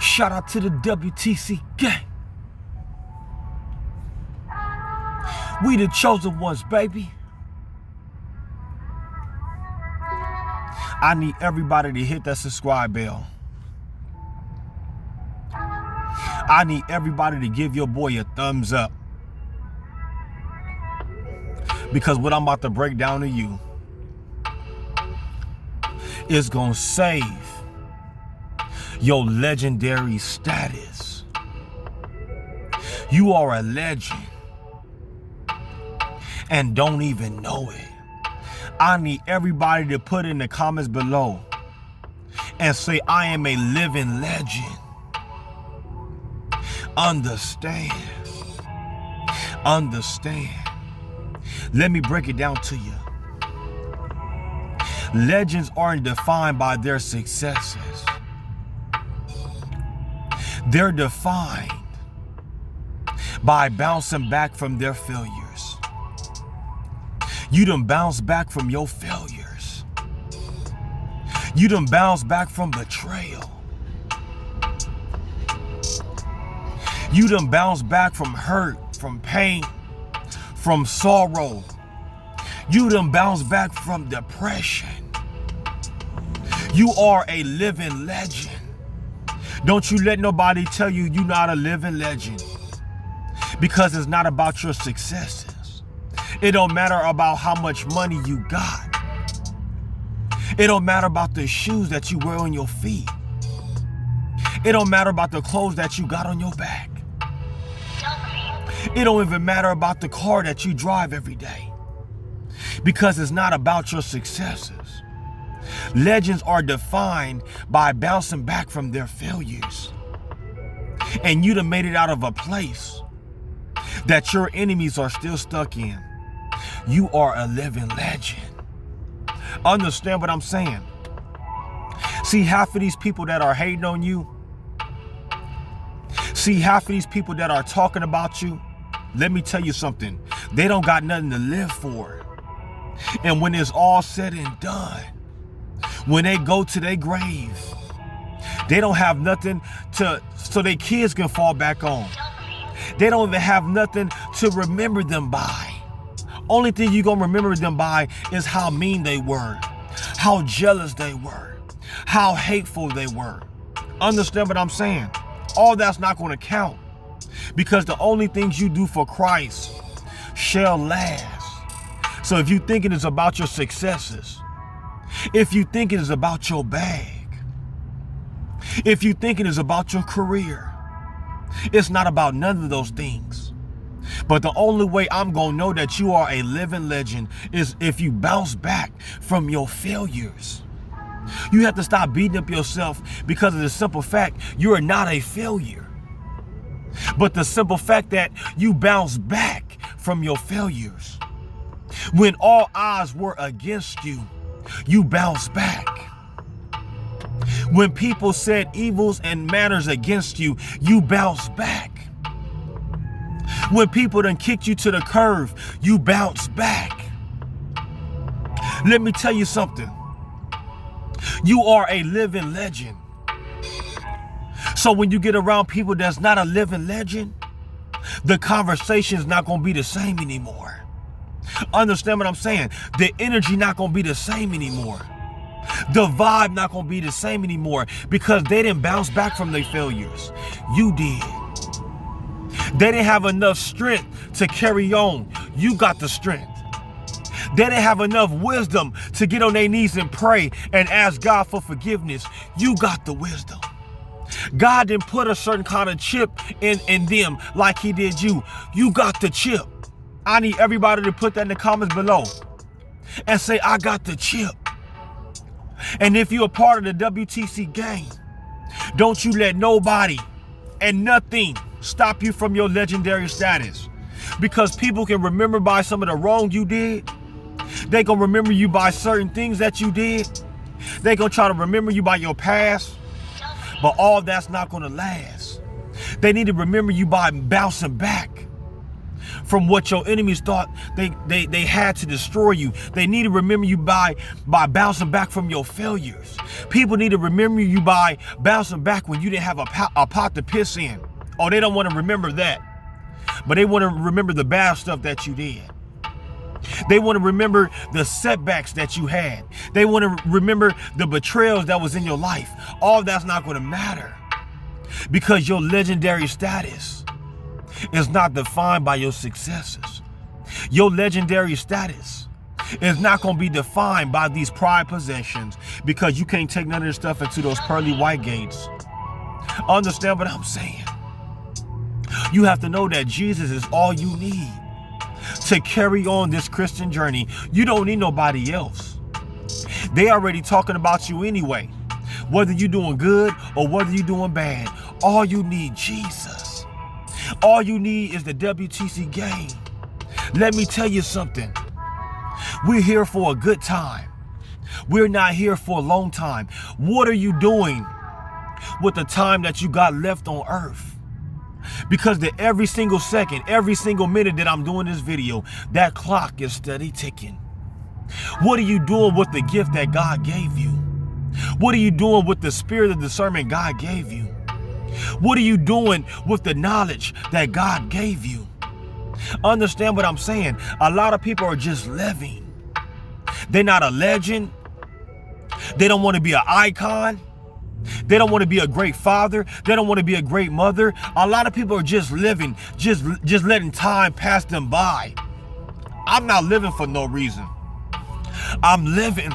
Shout out to the W.T.C Gang. We the chosen ones, baby. I need everybody to hit that subscribe bell. I need everybody to give your boy a thumbs up. Because what I'm about to break down to you is gonna save your legendary status. You are a legend and don't even know it. I need everybody to put in the comments below and say, I am a living legend. Understand. Let me break it down to you. Legends aren't defined by their successes. They're defined by bouncing back from their failures. You done bounce back from your failures. You done bounce back from betrayal. You done bounce back from hurt, from pain, from sorrow. You done bounce back from depression. You are a living legend. Don't you let nobody tell you you're not a living legend. Because it's not about your successes. It don't matter about how much money you got. It don't matter about the shoes that you wear on your feet. It don't matter about the clothes that you got on your back. It don't even matter about the car that you drive every day. Because it's not about your successes. Legends are defined by bouncing back from their failures. And you done made it out of a place that your enemies are still stuck in. You are a living legend. Understand what I'm saying? See, half of these people that are hating on you, see, half of these people that are talking about you, let me tell you something. They don't got nothing to live for. And when it's all said and done, when they go to their grave, they don't have nothing so their kids can fall back on. They don't even have nothing to remember them by. Only thing you're going to remember them by is how mean they were, how jealous they were, how hateful they were. Understand what I'm saying? All that's not going to count. Because the only things you do for Christ shall last. So if you think it is about your successes, if you think it is about your bag, if you think it is about your career, it's not about none of those things. But the only way I'm going to know that you are a living legend is if you bounce back from your failures. You have to stop beating up yourself because of the simple fact you are not a failure. But the simple fact that you bounce back from your failures. When all odds were against you, you bounce back. When people said evils and manners against you, you bounce back. When people done kicked you to the curb, you bounce back. Let me tell you something. You are a living legend. So when you get around people that's not a living legend, the conversation's not going to be the same anymore. Understand what I'm saying? The energy not going to be the same anymore. The vibe not going to be the same anymore because they didn't bounce back from their failures. You did. They didn't have enough strength to carry on. You got the strength. They didn't have enough wisdom to get on their knees and pray and ask God for forgiveness. You got the wisdom. God didn't put a certain kind of chip in them like he did you. You got the chip. I need everybody to put that in the comments below and say, I got the chip. And if you're a part of the W.T.C Gang, don't you let nobody and nothing stop you from your legendary status. Because people can remember by some of the wrong you did. They gonna remember you by certain things that you did. They gonna try to remember you by your past. But all that's not gonna last. They need to remember you by bouncing back from what your enemies thought they had to destroy you. They need to remember you by bouncing back from your failures. People need to remember you by bouncing back when you didn't have a pot to piss in. Oh, they don't want to remember that. But they want to remember the bad stuff that you did. They want to remember the setbacks that you had. They want to remember the betrayals that was in your life. All that's not going to matter, because your legendary status is not defined by your successes. Your legendary status is not going to be defined by these prized possessions, because you can't take none of this stuff into those pearly white gates. Understand what I'm saying? You have to know that Jesus is all you need to carry on this Christian journey. You don't need nobody else. They already talking about you anyway. Whether you're doing good or whether you're doing bad, all you need Jesus. All you need is the W.T.C Gang. Let me tell you something. We're here for a good time. We're not here for a long time. What are you doing with the time that you got left on earth? Because every single second, every single minute that I'm doing this video, that clock is steady ticking. What are you doing with the gift that God gave you? What are you doing with the spirit of discernment God gave you? What are you doing with the knowledge that God gave you? Understand what I'm saying? A lot of people are just living. They're not a legend. They don't want to be an icon. They don't want to be a great father. They don't want to be a great mother. A lot of people are just living, just letting time pass them by. I'm not living for no reason. I'm living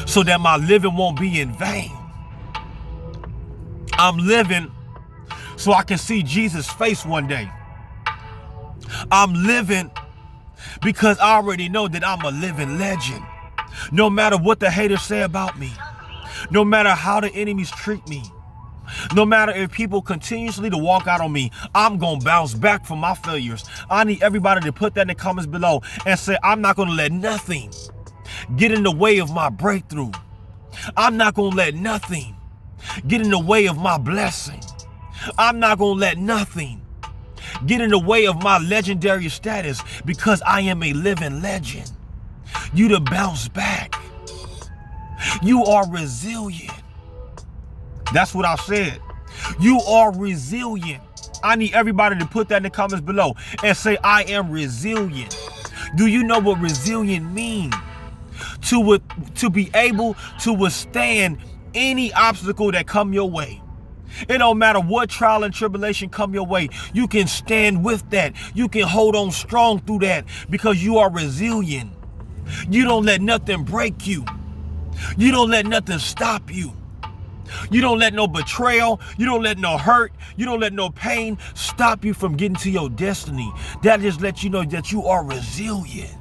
so that my living won't be in vain. I'm living so I can see Jesus' face one day. I'm living because I already know that I'm a living legend. No matter what the haters say about me, no matter how the enemies treat me, no matter if people continuously to walk out on me, I'm going to bounce back from my failures. I need everybody to put that in the comments below and say, I'm not going to let nothing get in the way of my breakthrough. I'm not going to let nothing get in the way of my blessing. I'm not going to let nothing get in the way of my legendary status, because I am a living legend. You to bounce back. You are resilient. That's what I said. You are resilient. I need everybody to put that in the comments below and say, I am resilient. Do you know what resilient means? To be able to withstand any obstacle that come your way. It don't matter what trial and tribulation come your way. You can stand with that. You can hold on strong through that, because you are resilient. You don't let nothing break you. You don't let nothing stop you. You don't let no betrayal, you don't let no hurt, you don't let no pain stop you from getting to your destiny. That just lets you know that you are resilient.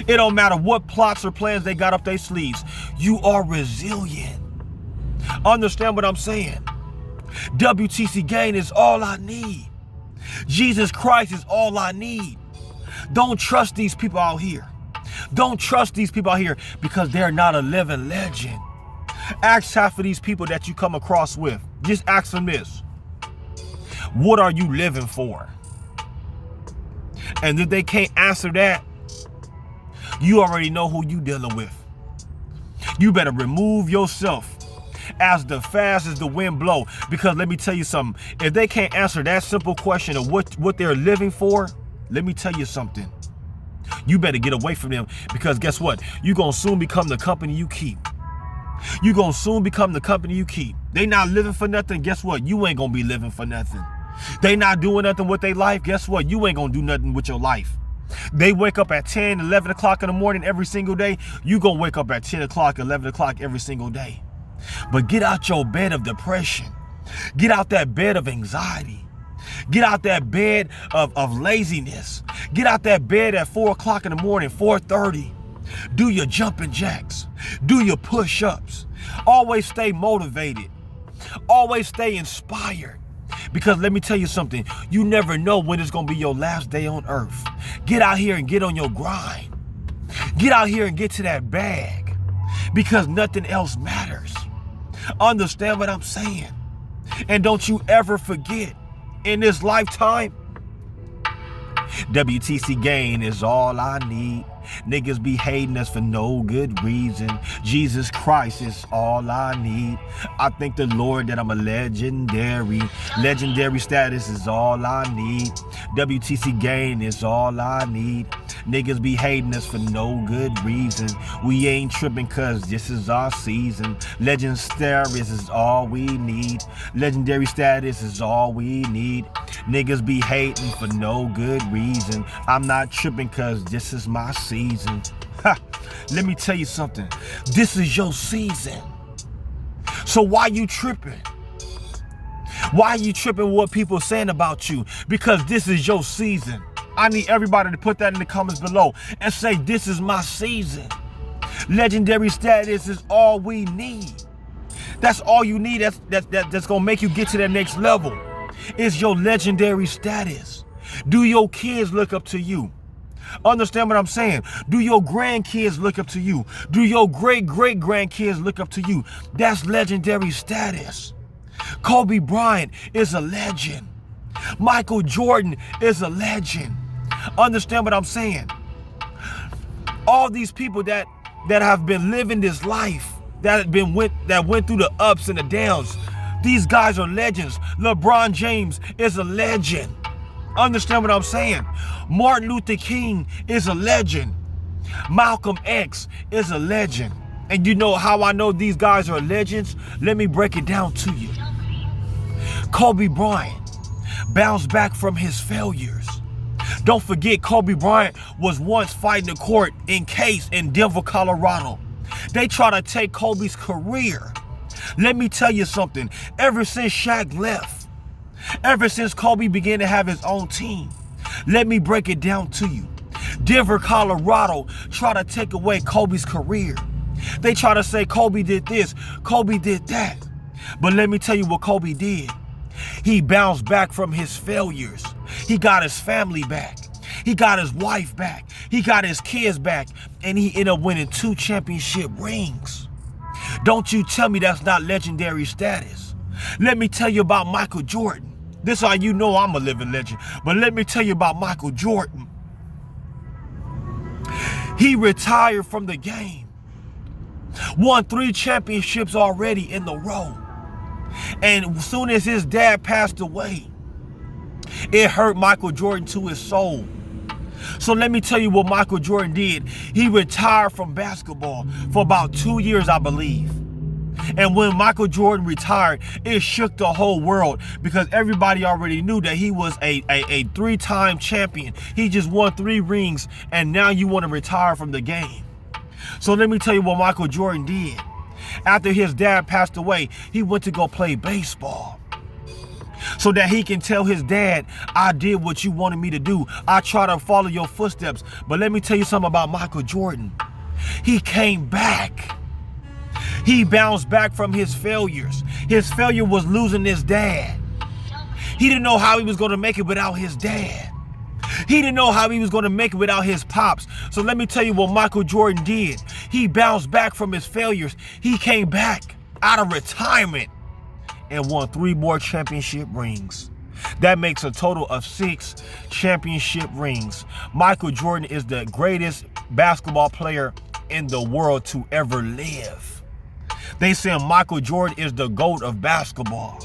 It don't matter what plots or plans they got up their sleeves. You are resilient. Understand what I'm saying? W.T.C Gang is all I need. Jesus Christ is all I need. Don't trust these people out here. Don't trust these people out here, because they're not a living legend. Ask half of these people that you come across with. Just ask them this. What are you living for? And if they can't answer that, you already know who you dealing with. You better remove yourself as fast as the wind blow. Because let me tell you something. If they can't answer that simple question of what they're living for, let me tell you something. You better get away from them, because guess what? You're going to soon become the company you keep. You're going to soon become the company you keep. They not living for nothing. Guess what? You ain't going to be living for nothing. They not doing nothing with their life. Guess what? You ain't going to do nothing with your life. They wake up at 10, 11 o'clock in the morning every single day. You going to wake up at 10 o'clock, 11 o'clock every single day. But get out your bed of depression. Get out that bed of anxiety. Get out that bed of laziness. Get out that bed at 4 o'clock in the morning, 4:30. Do your jumping jacks. Do your push-ups. Always stay motivated. Always stay inspired. Because let me tell you something. You never know when it's going to be your last day on earth. Get out here and get on your grind. Get out here and get to that bag. Because nothing else matters. Understand what I'm saying? And don't you ever forget, in this lifetime, W.T.C Gang is all I need. Niggas be hating us for no good reason. Jesus Christ is all I need. I thank the Lord that I'm a legendary. Legendary status is all I need. W.T.C Gang is all I need. Niggas be hating us for no good reason. We ain't tripping cause this is our season. Legend status is all we need. Legendary status is all we need. Niggas be hating for no good reason. I'm not tripping cause this is my season. Ha! Let me tell you something. This is your season. So why you tripping? Why are you tripping what people saying about you? Because this is your season. I need everybody to put that in the comments below and say, this is my season. Legendary status is all we need. That's all you need. That's gonna make you get to that next level. It's your legendary status. Do your kids look up to you? Understand what I'm saying? Do your grandkids look up to you? Do your great-great-grandkids look up to you? That's legendary status. Kobe Bryant is a legend. Michael Jordan is a legend. Understand what I'm saying? All these people that have been living this life, that went through the ups and the downs, these guys are legends. LeBron James is a legend. Understand what I'm saying? Martin Luther King is a legend. Malcolm X is a legend. And you know how I know these guys are legends? Let me break it down to you. Kobe Bryant bounced back from his failures. Don't forget, Kobe Bryant was once fighting a court case in Denver, Colorado. They try to take Kobe's career. Let me tell you something. Ever since Shaq left, ever since Kobe began to have his own team, let me break it down to you. Denver, Colorado try to take away Kobe's career. They try to say Kobe did this, Kobe did that. But let me tell you what Kobe did. He bounced back from his failures. He got his family back. He got his wife back. He got his kids back. And he ended up winning 2 championship rings. Don't you tell me that's not legendary status. Let me tell you about Michael Jordan. This is how you know I'm a living legend. But let me tell you about Michael Jordan. He retired from the game. Won 3 championships already in a row. And as soon as his dad passed away, it hurt Michael Jordan to his soul. So let me tell you what Michael Jordan did. He retired from basketball for about 2 years, I believe. And when Michael Jordan retired, it shook the whole world because everybody already knew that he was a 3-time champion. He just won 3 rings, and now you want to retire from the game. So let me tell you what Michael Jordan did. After his dad passed away, he went to go play baseball so that he can tell his dad, I did what you wanted me to do. I try to follow your footsteps. But let me tell you something about Michael Jordan. He came back. He bounced back from his failures. His failure was losing his dad. He didn't know how he was going to make it without his dad. He didn't know how he was going to make it without his pops. So let me tell you what Michael Jordan did. He bounced back from his failures. He came back out of retirement and won 3 more championship rings. That makes a total of 6 championship rings. Michael Jordan is the greatest basketball player in the world to ever live. They say Michael Jordan is the GOAT of basketball.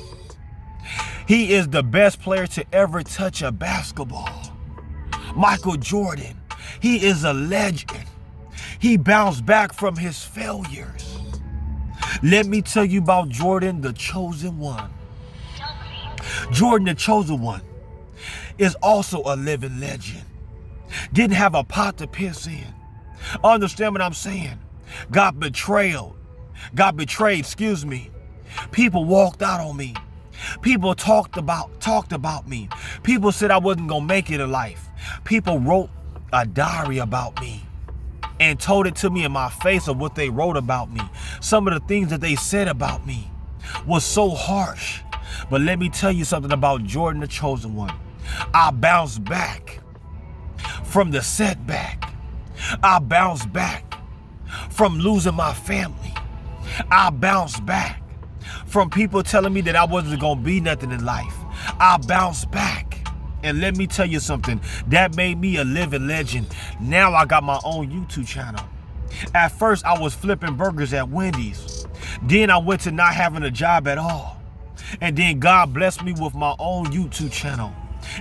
He is the best player to ever touch a basketball. Michael Jordan, he is a legend. He bounced back from his failures. Let me tell you about Jordan, the chosen one. Jordan, the chosen one, is also a living legend. Didn't have a pot to piss in. Understand what I'm saying? Got betrayed, excuse me. People walked out on me. People talked about me. People said I wasn't gonna make it in life. People wrote a diary about me and told it to me in my face of what they wrote about me. Some of the things that they said about me was so harsh. But let me tell you something about Jordan, the chosen one. I bounced back from the setback. I bounced back from losing my family. I bounced back from people telling me that I wasn't gonna be nothing in life. I bounced back And let me tell you something, that made me a living legend. Now I got my own YouTube channel. At first, I was flipping burgers at Wendy's. Then I went to not having a job at all. And then God blessed me with my own YouTube channel.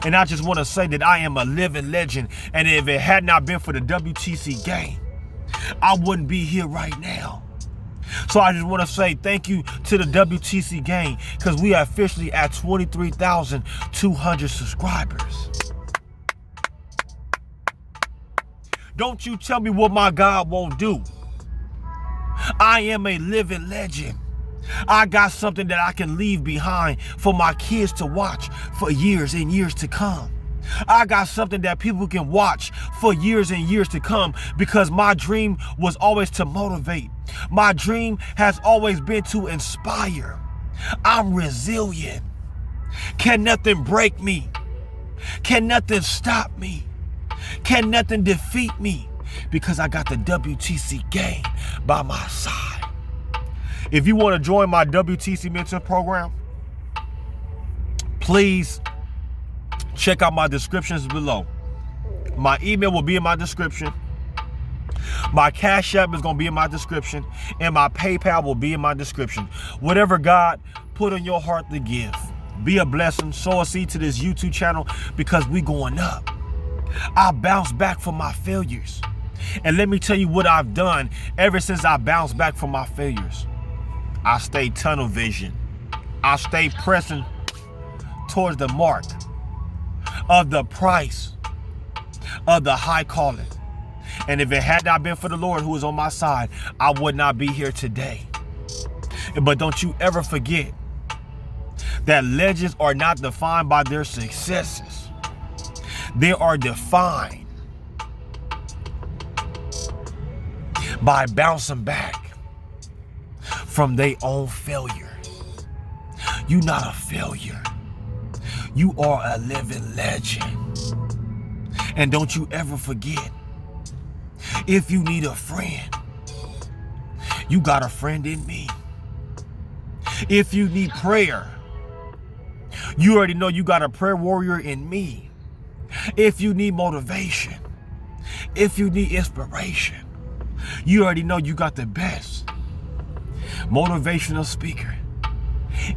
And I just want to say that I am a living legend. And if it had not been for the W.T.C Gang, I wouldn't be here right now. So I just want to say thank you to the W.T.C Gang, because we are officially at 23,200 subscribers. Don't you tell me what my God won't do. I am a living legend. I got something that I can leave behind for my kids to watch for years and years to come. I got something that people can watch for years and years to come, because my dream was always to motivate. My dream has always been to inspire. I'm resilient. Can nothing break me? Can nothing stop me? Can nothing defeat me? Because I got the W.T.C Gang by my side. If you want to join my W.T.C Mentor program, please check out my descriptions below. My email will be in my description. My Cash App is going to be in my description. And my PayPal will be in my description. Whatever God put on your heart to give, be a blessing. Sow a seed to this YouTube channel, because we going up. I bounced back from my failures. And let me tell you what I've done ever since I bounced back from my failures. I stay tunnel vision. I stay pressing towards the mark of the price of the high calling. And if it had not been for the Lord who was on my side, I would not be here today. But don't you ever forget that legends are not defined by their successes. They are defined by bouncing back from their own failure. You're not a failure. You are a living legend. And don't you ever forget, if you need a friend, you got a friend in me. If you need prayer, you already know you got a prayer warrior in me. If you need motivation, if you need inspiration, you already know you got the best motivational speaker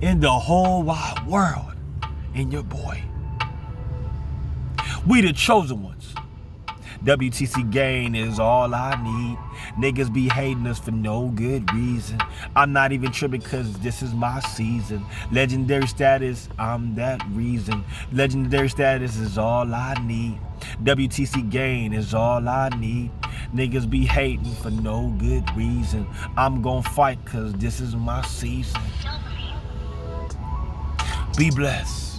in the whole wide world, in your boy. We the chosen ones. W.T.C Gang is all I need. Niggas be hating us for no good reason. I'm not even tripping, because this is my season. Legendary status, I'm that reason. Legendary status is all I need. W.T.C Gang is all I need. Niggas be hating for no good reason. I'm gonna fight, because this is my season. Be blessed.